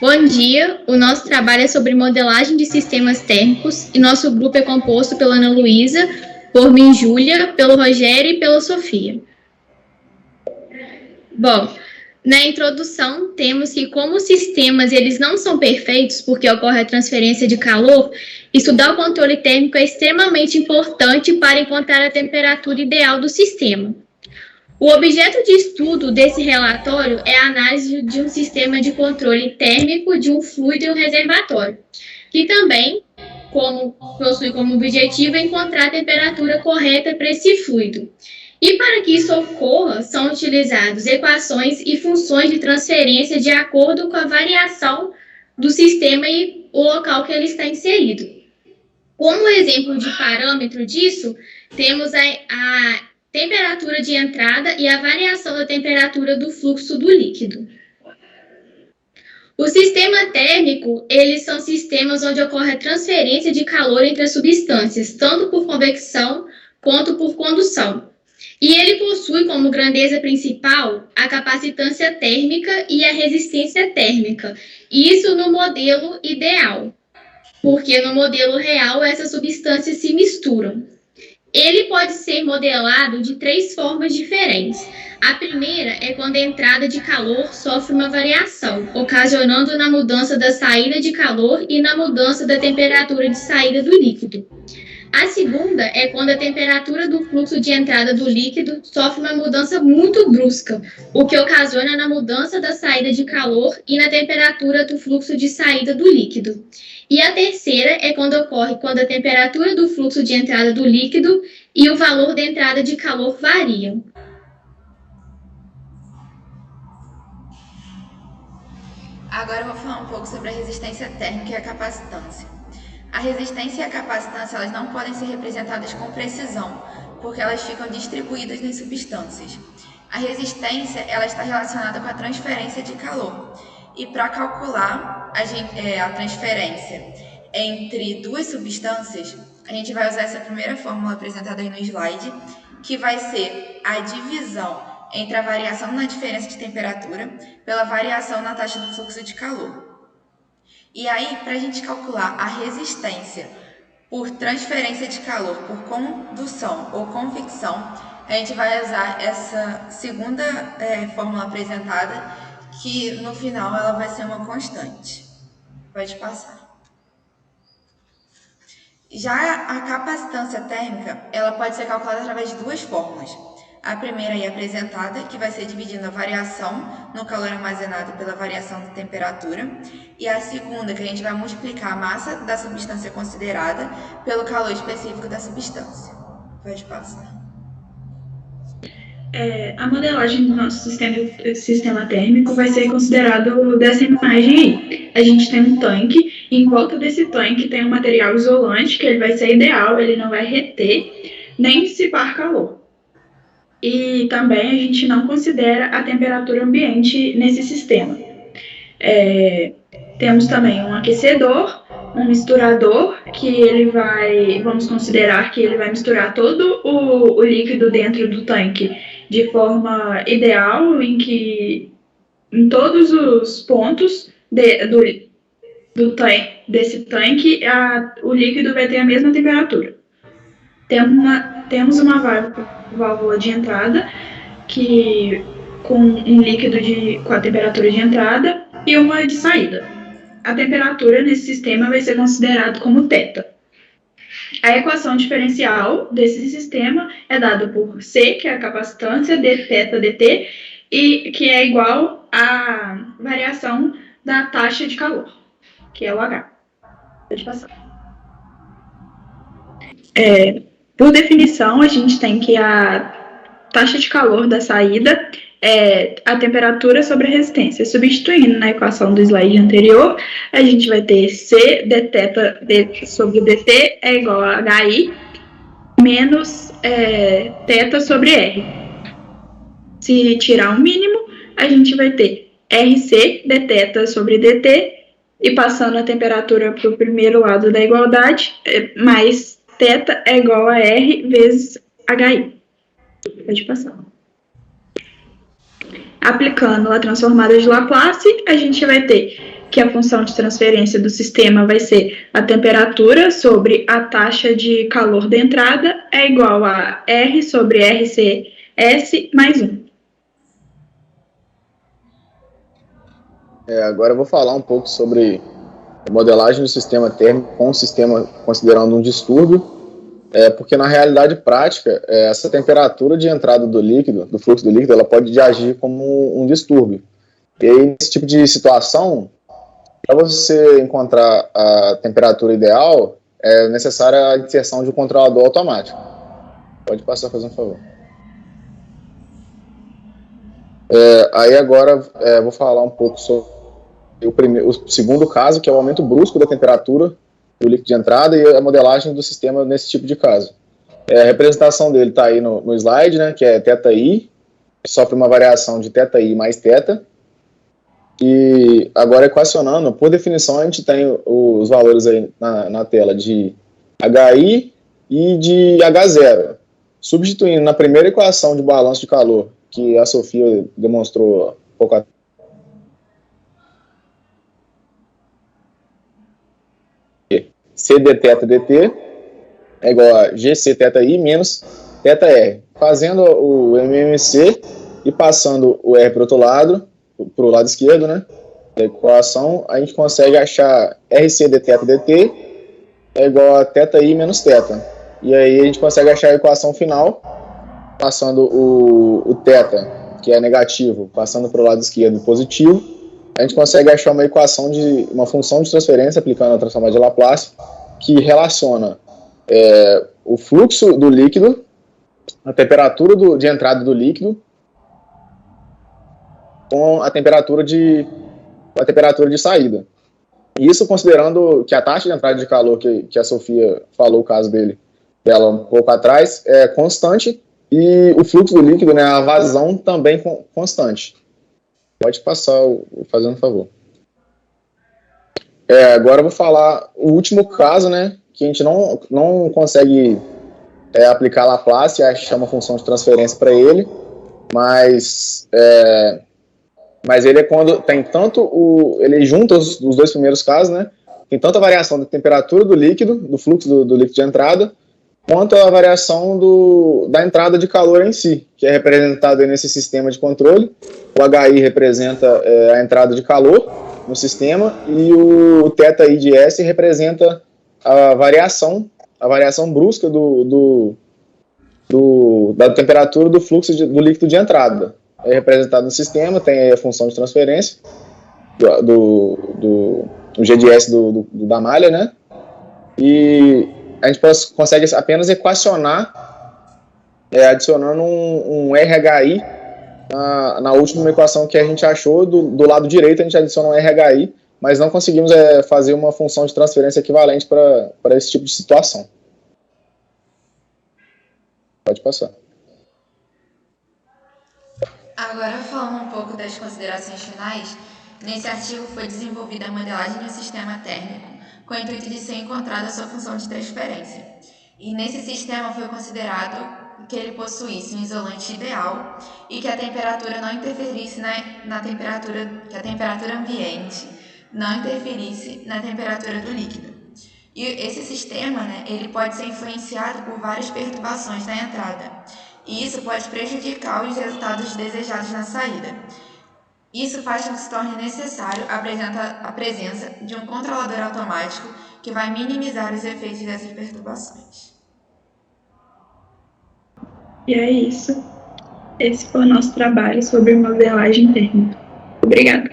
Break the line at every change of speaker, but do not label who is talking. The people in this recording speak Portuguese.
Bom dia, o nosso trabalho é sobre modelagem de sistemas térmicos e nosso grupo é composto pela Ana Luísa, por mim, Júlia, pelo Rogério e pela Sofia. Bom, na introdução temos que como os sistemas eles não são perfeitos porque ocorre a transferência de calor, estudar o controle térmico é extremamente importante para encontrar a temperatura ideal do sistema. O objeto de estudo desse relatório é a análise de um sistema de controle térmico de um fluido e um reservatório, que também possui como objetivo encontrar a temperatura correta para esse fluido. E para que isso ocorra, são utilizadas equações e funções de transferência de acordo com a variação do sistema e o local que ele está inserido. Como exemplo de parâmetro disso, temos a temperatura de entrada e a variação da temperatura do fluxo do líquido. O sistema térmico, eles são sistemas onde ocorre a transferência de calor entre as substâncias, tanto por convecção quanto por condução. E ele possui como grandeza principal a capacitância térmica e a resistência térmica. Isso no modelo ideal, porque no modelo real essas substâncias se misturam. Ele pode ser modelado de 3 formas diferentes. A primeira é quando a entrada de calor sofre uma variação, ocasionando na mudança da saída de calor e na mudança da temperatura de saída do líquido. A segunda é quando a temperatura do fluxo de entrada do líquido sofre uma mudança muito brusca, o que ocasiona na mudança da saída de calor e na temperatura do fluxo de saída do líquido. E a terceira é quando ocorre quando a temperatura do fluxo de entrada do líquido e o valor da entrada de calor variam.
Agora eu vou falar um pouco sobre a resistência térmica e a capacitância. A resistência e a capacitância elas não podem ser representadas com precisão, porque elas ficam distribuídas nas substâncias. A resistência ela está relacionada com a transferência de calor. E para calcular a transferência entre duas substâncias, a gente vai usar essa primeira fórmula apresentada aí no slide, que vai ser a divisão entre a variação na diferença de temperatura pela variação na taxa do fluxo de calor. E aí, para a gente calcular a resistência por transferência de calor por condução ou convecção, a gente vai usar essa segunda fórmula apresentada, que no final ela vai ser uma constante. Pode passar. Já a capacitância térmica, ela pode ser calculada através de 2 fórmulas. A primeira aí apresentada, que vai ser dividindo a variação no calor armazenado pela variação da temperatura. E a segunda, que a gente vai multiplicar a massa da substância considerada pelo calor específico da substância. Pode passar.
A modelagem do nosso sistema térmico vai ser considerado dessa imagem aí. A gente tem um tanque, e em volta desse tanque tem um material isolante, que ele vai ser ideal, ele não vai reter, nem dissipar calor. E também a gente não considera a temperatura ambiente nesse sistema. Temos também um aquecedor, um misturador, que vamos considerar que ele vai misturar todo o líquido dentro do tanque de forma ideal, em todos os pontos desse tanque, o líquido vai ter a mesma temperatura. Temos uma válvula de entrada com um líquido com a temperatura de entrada e uma de saída. A temperatura nesse sistema vai ser considerada como θ. A equação diferencial desse sistema é dada por C, que é a capacitância, dθ dt, e que é igual à variação da taxa de calor, que é o H. Pode passar. Por definição, a gente tem que a taxa de calor da saída é a temperatura sobre a resistência. Substituindo na equação do slide anterior, a gente vai ter C dθ sobre dt é igual a HI menos θ sobre R. Se tirar o mínimo, a gente vai ter RC dθ sobre dt, e passando a temperatura para o primeiro lado da igualdade, mais θ é igual a R vezes HI. Pode passar. Aplicando a transformada de Laplace, a gente vai ter que a função de transferência do sistema vai ser a temperatura sobre a taxa de calor da entrada é igual a R sobre RCS mais 1.
Agora eu vou falar um pouco sobre a modelagem do sistema térmico com o sistema considerando um distúrbio, porque na realidade prática, essa temperatura de entrada do líquido, do fluxo do líquido, ela pode agir como um distúrbio. E aí, nesse tipo de situação, para você encontrar a temperatura ideal, é necessária a inserção de um controlador automático. Pode passar, fazer um favor. Aí agora vou falar um pouco sobre o segundo caso, que é o aumento brusco da temperatura do líquido de entrada e a modelagem do sistema nesse tipo de caso. A representação dele está aí no slide, né, que é θi, que sofre uma variação de θi mais θ. E agora equacionando, por definição, a gente tem os valores aí na tela de HI e de H0. Substituindo na primeira equação de balanço de calor, que a Sofia demonstrou pouco atrás, C dθ dt é igual a GC θi menos θr. Fazendo o MMC e passando o R para o lado esquerdo, né, da equação, a gente consegue achar RC dθ dt é igual a θi menos θ. E aí a gente consegue achar a equação final, passando o θ, que é negativo, passando para o lado esquerdo positivo. A gente consegue achar uma equação de uma função de transferência aplicando a transformada de Laplace, que relaciona o fluxo do líquido, a temperatura de entrada do líquido, com a temperatura de saída. Isso considerando que a taxa de entrada de calor, que a Sofia falou o caso dela um pouco atrás, é constante, e o fluxo do líquido, né, a vazão também constante. Pode passar, fazendo um favor. Agora eu vou falar o último caso, né, que a gente não consegue aplicar Laplace, achar uma função de transferência para ele, mas ele é quando tem tanto ele junta os dois primeiros casos, né, tem tanto a variação da temperatura do líquido, do fluxo do líquido de entrada, quanto a variação da entrada de calor em si, que é representado nesse sistema de controle. O HI representa a entrada de calor no sistema e o θi de S representa a variação brusca da temperatura do fluxo do líquido de entrada. É representado no sistema, tem a função de transferência do G de S da malha, né? E a gente consegue apenas equacionar adicionando um RHI na última equação que a gente achou. Do lado direito a gente adiciona um RHI, mas não conseguimos fazer uma função de transferência equivalente para esse tipo de situação. Pode passar.
Agora, falando um pouco das considerações finais, nesse artigo foi desenvolvida a modelagem de um sistema térmico com o intuito de ser encontrada a sua função de transferência. E nesse sistema foi considerado que ele possuísse um isolante ideal e que a temperatura não interferisse que a temperatura ambiente não interferisse na temperatura do líquido. E esse sistema, né, ele pode ser influenciado por várias perturbações na entrada, e isso pode prejudicar os resultados desejados na saída. Isso faz com que se torne necessário a presença de um controlador automático que vai minimizar os efeitos dessas perturbações.
E é isso. Esse foi o nosso trabalho sobre modelagem térmica. Obrigada.